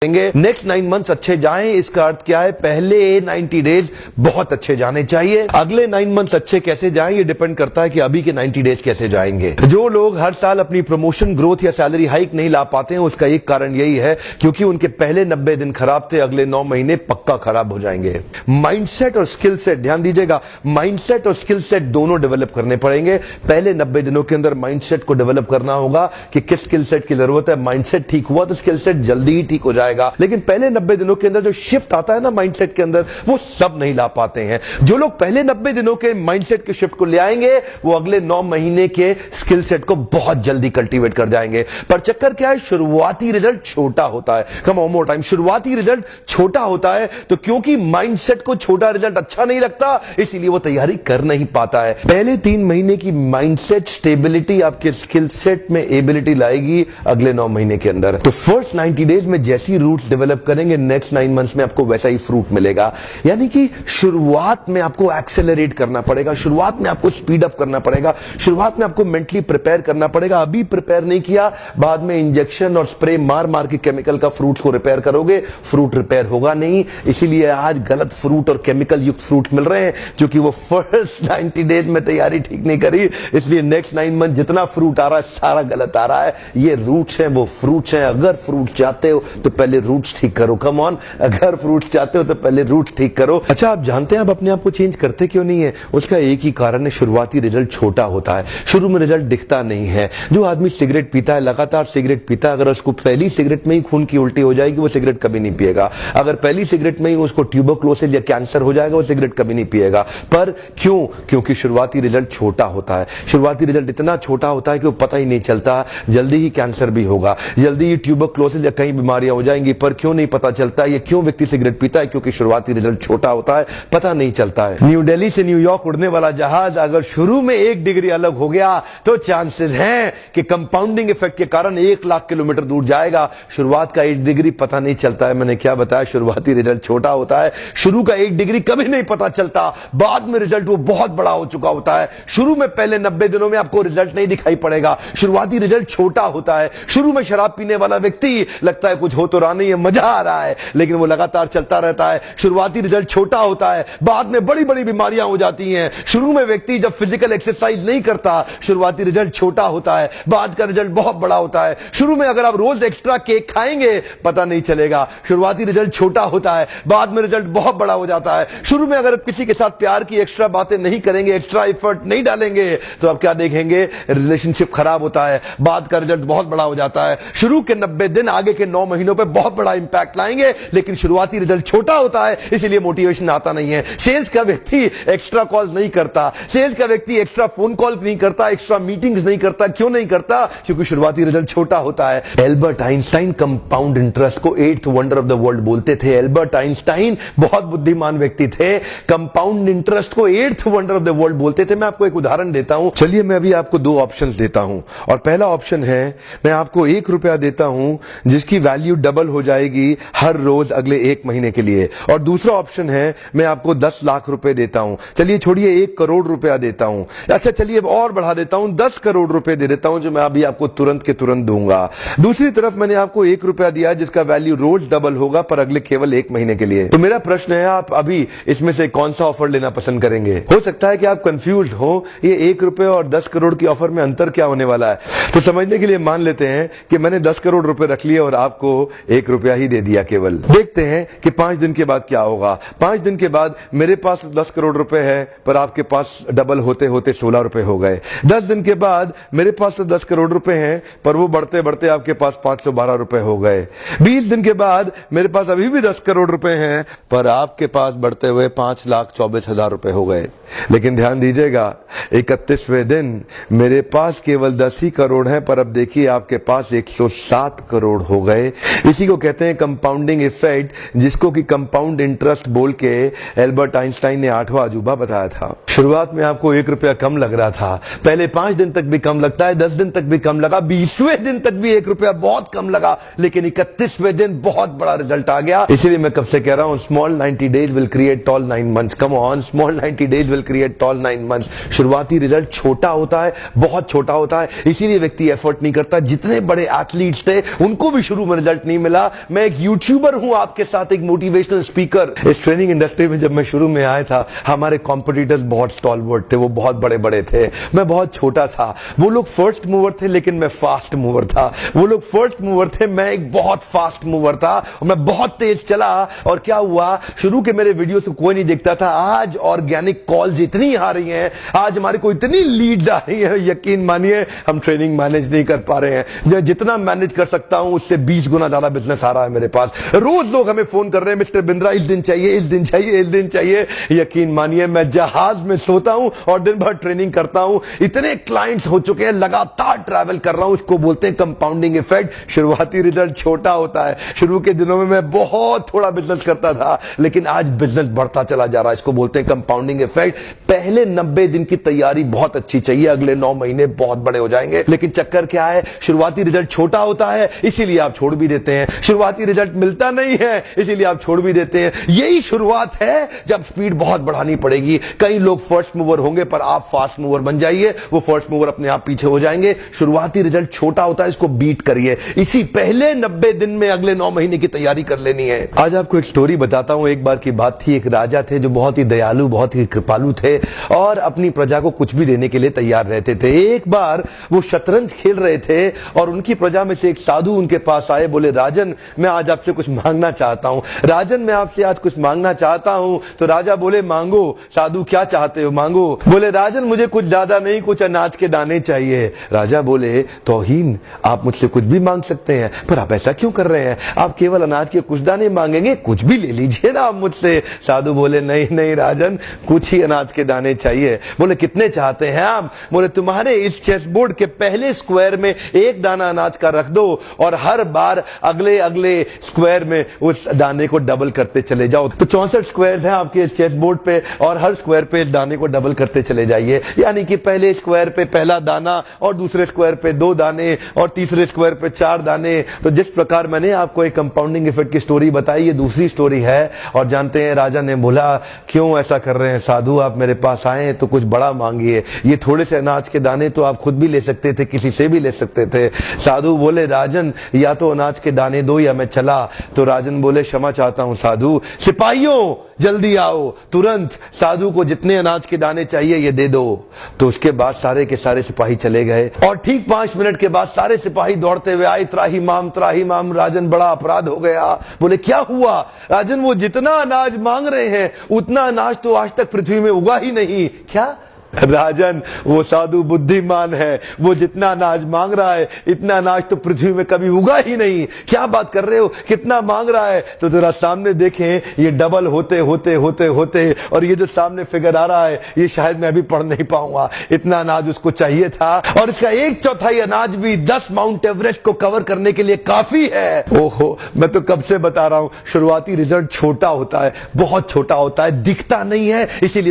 Next 9 months अच्छे जाएं, इसका अर्थ क्या है? पहले 90 डेज बहुत अच्छे जाने चाहिए। अगले 9 मंथ्स अच्छे कैसे जाएं ये डिपेंड करता है कि अभी के 90 डेज कैसे जाएंगे। जो लोग हर साल अपनी प्रमोशन, ग्रोथ या सैलरी हाइक नहीं ला पाते हैं, उसका एक कारण यही है क्योंकि उनके पहले 90 दिन खराब थे, अगले 9 महीने पक्का खराब हो जाएंगे। माइंडसेट और स्किल सेट, ध्यान दीजिएगा, माइंडसेट और स्किल सेट दोनों डेवलप करने पड़ेंगे। पहले 90 दिनों के अंदर माइंडसेट को डेवलप करना होगा कि किस स्किल सेट की जरूरत है। माइंडसेट ठीक हुआ तो स्किल सेट जल्दी ही ठीक हो जाएगा। लेकिन पहले 90 दिनों के अंदर जो शिफ्ट आता है ना माइंडसेट के अंदर, वो सब नहीं ला पाते हैं। जो लोग पहले 90 दिनों के माइंडसेट के शिफ्ट को ले आएंगे, वो अगले 9 महीने के स्किल सेट को बहुत जल्दी कल्टीवेट कर जाएंगे। पर चक्कर क्या है? शुरुआती रिजल्ट छोटा होता है। कम ऑन मोर टाइम, शुरुआती रिजल्ट छोटा होता है। तो क्योंकि माइंडसेट को छोटा रिजल्ट अच्छा नहीं लगता, इसीलिए वो तैयारी कर नहीं पाता है। पहले 3 महीने की माइंडसेट स्टेबिलिटी आपके स्किल सेट में एबिलिटी लाएगी अगले 9 महीने के अंदर। तो फर्स्ट 90 डेज में जैसी रूट्स डेवलप करेंगे, नेक्स्ट 9 मंथ्स में आपको वैसा ही फ्रूट मिलेगा। यानी कि शुरुआत में आपको एक्सेलरेट करना पड़ेगा, शुरुआत में आपको स्पीड अप करना पड़ेगा, शुरुआत में आपको मेंटली प्रिपेयर करना पड़ेगा। अभी प्रिपेयर नहीं किया, बाद में इंजेक्शन और स्प्रे मार मार के केमिकल का फ्रूट को रिपेयर करोगे, फ्रूट रिपेयर होगा नहीं। इसीलिए आज गलत फ्रूट और केमिकल युक्त फ्रूट मिल रहे हैं, क्योंकि वो फर्स्ट 90 डेज में तैयारी ठीक नहीं करी। इसलिए नेक्स्ट 9 मंथ जितना फ्रूट आ रहा है सारा गलत आ रहा है। ये रूट्स हैं, वो फ्रूट्स हैं। अगर फ्रूट चाहते हो तो पहले रूट्स ठीक करो। कम ऑन, अगर फ्रूट चाहते हो तो पहले रूट्स ठीक करो। अच्छा, आप जानते हैं आप अपने आप को चेंज करते क्यों नहीं है? उसका एक ही कारण है, शुरुआती रिजल्ट छोटा होता है, शुरू में रिजल्ट दिखता नहीं है। जो आदमी सिगरेट पीता है, लगातार सिगरेट पीता है, अगर उसको पहली सिगरेट में ही खून की उल्टी हो जाएगी, वो सिगरेट कभी नहीं पिएगा। अगर पहली सिगरेट में ही उसको ट्यूबरक्लोसिस या कैंसर हो जाएगा, वो सिगरेट कभी नहीं पिएगा। पर क्यों? क्योंकि शुरुआती रिजल्ट छोटा होता है। शुरुआती रिजल्ट इतना छोटा होता है कि वो पता ही नहीं चलता, जल्दी ही कैंसर भी होगा, जल्दी ही ट्यूबरक्लोसिस या कई बीमारियां हो जाएंगी। पर क्यों नहीं पता चलता? ये क्यों व्यक्ति सिगरेट पीता है? क्योंकि शुरुआती रिजल्ट छोटा होता है, पता नहीं चलता है। न्यू दिल्ली से न्यूयॉर्क उड़ने वाला जहाज अगर शुरू में 1 डिग्री अलग हो गया तो चांसेस हैं कि कंपाउंडिंग इफेक्ट के कारण 1 लाख किलोमीटर दूर जाएगा। शुरुआत का 1 डिग्री पता नहीं चलता है। मैंने क्या बताया? शुरुआती रिजल्ट छोटा होता है। शुरू का 1 डिग्री कभी नहीं पता चलता, बाद में रिजल्ट वो बहुत बड़ा हो चुका होता है। शुरू में पहले 90 दिनों में आपको रिजल्ट नहीं दिखाई पड़ेगा, शुरुआती रिजल्ट छोटा होता है। शुरू में शराब पीने वाला व्यक्ति लगता है कुछ हो तो रहा नहीं है, मजा आ रहा है, लेकिन वो लगातार चलता रहता है। शुरुआती रिजल्ट छोटा होता है, बाद में बड़ी बड़ी बीमारियां हो जाती हैं। शुरू में व्यक्ति जब फिजिकल एक्सरसाइज नहीं करता, शुरुआती रिजल्ट छोटा होता है, बाद का रिजल्ट बहुत बड़ा होता है। शुरू में अगर आप रोज एक्स्ट्रा केक खाएंगे, पता नहीं चलेगा, शुरुआती रिजल्ट छोटा होता है, बाद में रिजल्ट बहुत बड़ा हो जाता है। शुरू में अगर किसी के साथ प्यार की एक्स्ट्रा बातें नहीं करेंगे, एक्स्ट्रा एफर्ट नहीं डालेंगे, तो आप क्या देखेंगे? रिलेशनशिप खराब होता है, बाद का रिजल्ट बहुत बड़ा हो जाता है। शुरू के 90 दिन आगे के 9 महीनों पे बहुत बड़ा इंपैक्ट लाएंगे, लेकिन शुरुआती रिजल्ट छोटा होता है, इसलिए मोटिवेशन आता नहीं है। सेल्स का व्यक्ति एक्स्ट्रा कॉल नहीं करता, सेल्स का व्यक्ति एक्स्ट्रा फोन कॉल नहीं करता, एक्स्ट्रा मीटिंग्स नहीं करता। क्यों नहीं करता? क्योंकि शुरुआती रिजल्ट छोटा होता है। एल्बर्ट आइंस्टाइन कंपाउंड इंटरेस्ट को 8th wonder of the world बोलते थे। एल्बर्ट आइंस्टाइन बहुत बुद्धिमान व्यक्ति थे, कंपाउंड इंटरेस्ट को 8th wonder of the world बोलते थे। मैं आपको एक उदाहरण देता हूं। चलिए, मैं अभी आपको 2 ऑप्शंस देता हूं, और पहला ऑप्शन है मैं आपको 1 रुपया देता हूं जिसकी वैल्यू डबल हो जाएगी हर रोज अगले 1 महीने के लिए, और दूसरा ऑप्शन है मैं आपको 10 लाख रुपए देता हूं। चलिए छोड़िए, 1 करोड़ रुपया देता हूं। अच्छा चलिए अब और बढ़ा देता हूं, 10 करोड़ रुपए दे देता हूं, जो मैं अभी आपको तुरंत के तुरंत दूंगा। दूसरी तरफ मैंने आपको 1 रुपया दिया जिसका वैल्यू रोज डबल होगा, पर अगले केवल 1 महीने के लिए। तो मेरा प्रश्न है, आप अभी इसमें से कौन सा ऑफर लेना पसंद करेंगे? हो सकता है कि आप कंफ्यूज हो, ये 1 रुपए और 10 करोड़ की ऑफर में अंतर क्या होने वाला है। तो समझने के लिए मान लेते हैं कि मैंने 10 करोड़ रुपए रख लिए और आपको 1 रुपया ही दे दिया केवल। देखते हैं कि 5 दिन के बाद क्या होगा। 5 दिन के बाद मेरे पास 10 करोड़ रुपए है, पर आपके पास डबल होते होते 16 रुपए हो गए। 10 दिन के बाद मेरे पास तो 10 करोड़ रुपए हैं, पर वो बढ़ते बढ़ते आपके पास 512 रुपए हो गए। 20 दिन के बाद मेरे पास अभी भी 10 करोड़ रुपए हैं, पर आपके पास बढ़ते हुए 5,24,000 रुपए हो गए। लेकिन ध्यान दीजिएगा, 31वें दिन मेरे पास केवल 10 ही करोड़ हैं, पर अब देखिए आपके पास 107 करोड़ हो गए। इसी को कहते हैं कंपाउंडिंग इफेक्ट, जिसको कि कंपाउंड इंटरेस्ट बोल के एल्बर्ट आइंस्टाइन ने 8वां अजूबा बताया था। शुरुआत में आपको 1 रुपया कम लग रहा था, पहले 5 दिन तक भी कम लगता है, 10 दिन तक भी कम लगा, 20वें दिन तक भी 1 रुपया बहुत कम लगा, लेकिन 31वें दिन बहुत बड़ा रिजल्ट आ गया। इसीलिए मैं कब से कह रहा हूं, small 90 days will create tall 9 months. Come on, small 90 days will create tall 9 months. शुरुआती रिजल्ट छोटा होता है, बहुत छोटा होता है, इसीलिए व्यक्ति एफर्ट नहीं करता। जितने बड़े एथलीट्स थे उनको भी शुरू में रिजल्ट नहीं मिला। मिला। मैं एक यूट्यूबर हूं, आपके साथ एक मोटिवेशनल स्पीकर। इस ट्रेनिंग इंडस्ट्री में जब मैं शुरू में आया था, हमारे कॉम्पिटिटर्स बहुत स्टॉलवर्ड थे, वो बहुत बड़े बड़े थे, मैं बहुत छोटा था। वो लोग फर्स्ट मूवर थे लेकिन मैं फास्ट मूवर था। वो लोग फर्स्ट मूवर थे, मैं एक बहुत फास्ट मूवर था और मैं बहुत तेज चला। और क्या हुआ, शुरू के मेरे वीडियोस को कोई नहीं देखता था, आज ऑर्गेनिक कॉल्स इतनी आ रही हैं, आज हमारे को इतनी लीड आ रही है, यकीन मानिए हम ट्रेनिंग मैनेज नहीं कर पा रहे हैं। मैं जितना मैनेज कर सकता हूं उससे 20 गुना ज्यादा बिजनेस आ रहा है मेरे पास। रोज लोग हमें फोन कर रहे हैं, मिस्टर बिंद्रा इस दिन चाहिए, इस दिन चाहिए, इस दिन चाहिए। यकीन मानिए मैं जहाज में सोता हूं और दिन भर ट्रेनिंग करता हूं। इतने क्लाइंट्स हो चुके हैं, लगातार ट्रैवल कर रहा हूं, इसको बोलते हैं कंपाउंडिंग इफेक्ट। शुरुआती रिजल्ट छोटा होता है, शुरू के दिनों में मैं बहुत थोड़ा बिजनेस करता था, लेकिन आज बिजनेस बढ़ता चला जा रहा है, इसको बोलते हैं कंपाउंडिंग इफेक्ट। पहले 90 दिन की तैयारी बहुत अच्छी चाहिए, अगले 9 महीने बहुत बड़े हो जाएंगे। लेकिन चक्कर क्या है, शुरुआती रिजल्ट छोटा होता है इसीलिए आप छोड़ भी देते हैं, शुरुआती रिजल्ट मिलता नहीं है इसीलिए आप छोड़ भी देते हैं। यही शुरुआत है, जब स्पीड बहुत बढ़ानी पड़ेगी। कई लोग फर्स्ट मूवर होंगे पर आप फास्ट मूवर बन जाइए, वो फर्स्ट मूवर अपने आप पीछे हो जाएंगे। शुरुआती रिजल्ट छोटा होता है, इसको बीट करिए। इसी पहले 90 दिन में अगले 9 महीने की तैयारी कर लेनी है। आज आपको एक स्टोरी बताता हूं। एक बार की बात थी, एक राजा थे जो बहुत ही दयालु, बहुत ही कृपालु थे और अपनी प्रजा को कुछ भी देने के लिए तैयार रहते थे। एक बार वो शतरंज खेल रहे थे और उनकी प्रजा में से एक साधु उनके पास आए, बोले राजन मैं आज आपसे कुछ मांगना चाहता हूं। राजन मैं आपसे आज कुछ मांगना चाहता हूं। तो राजा बोले मांगो। साधु क्या चाहते हो, मांगो। बोले राजन मुझे कुछ ज्यादा नहीं, कुछ अनाज के दाने चाहिए। राजा बोले तौहीन, आप मुझसे कुछ भी मांग सकते हैं, पर आप ऐसा क्यों कर रहे हैं, आप केवल अनाज के कुछ दाने मांगेंगे, कुछ भी ले लीजिए ना आप मुझसे। साधु बोले नहीं नहीं राजन, कुछ ही अनाज के दाने चाहिए। बोले कितने चाहते हैं आप। बोले तुम्हारे इस चेस बोर्ड के पहले स्क्वायर में एक दाना अनाज का रख दो और हर बार अगले अगले स्क्वायर में उस दाने को डबल करते चले जाओ। तो 64 स्क्वायर हैं आपके इस चेस बोर्ड पे और हर स्क्वायर पे इस दाने को डबल करते चले जाइए। यानी कि पहले स्क्वायर पे पहला दाना और दूसरे स्क्वायर पे 2 दाने और तीसरे स्क्वायर पे 4 दाने। तो जिस प्रकार मैंने आपको एक कंपाउंडिंग इफेक्ट की स्टोरी बताई, ये दूसरी स्टोरी है। और जानते हैं राजा ने बोला क्यों ऐसा कर रहे हैं साधु, आप मेरे पास आए तो कुछ बड़ा मांगिए। ये थोड़े से अनाज के दाने तो आप खुद भी ले सकते थे, किसी से भी ले सकते थे। साधु बोले राजन या तो अनाज के दाने दो या मैं चला। तो राजन बोले क्षमा चाहता हूं साधु, सिपाहियों जल्दी आओ तुरंत, साधु को जितने अनाज के दाने चाहिए ये दे दो। तो उसके बाद सारे के सारे सिपाही चले गए और ठीक 5 मिनट के बाद सारे सिपाही दौड़ते हुए आए, त्राही माम। राजन बड़ा अपराध हो गया। बोले क्या हुआ। राजन वो जितना अनाज मांग रहे हैं उतना अनाज तो आज तक पृथ्वी में उगा ही नहीं। क्या राजन, वो साधु बुद्धिमान है, वो जितना अनाज मांग रहा है इतना अनाज तो पृथ्वी में कभी उगा ही नहीं। क्या बात कर रहे हो, कितना मांग रहा है। तो जरा सामने देखें, ये डबल होते होते होते होते और ये जो सामने फिगर आ रहा है ये शायद मैं अभी पढ़ नहीं पाऊंगा। इतना अनाज उसको चाहिए था और इसका 1/4 अनाज भी 10 माउंट एवरेस्ट को कवर करने के लिए काफी है। ओहो, मैं तो कब से बता रहा हूं, शुरुआती रिजल्ट छोटा होता है, बहुत छोटा होता है, दिखता नहीं है, इसीलिए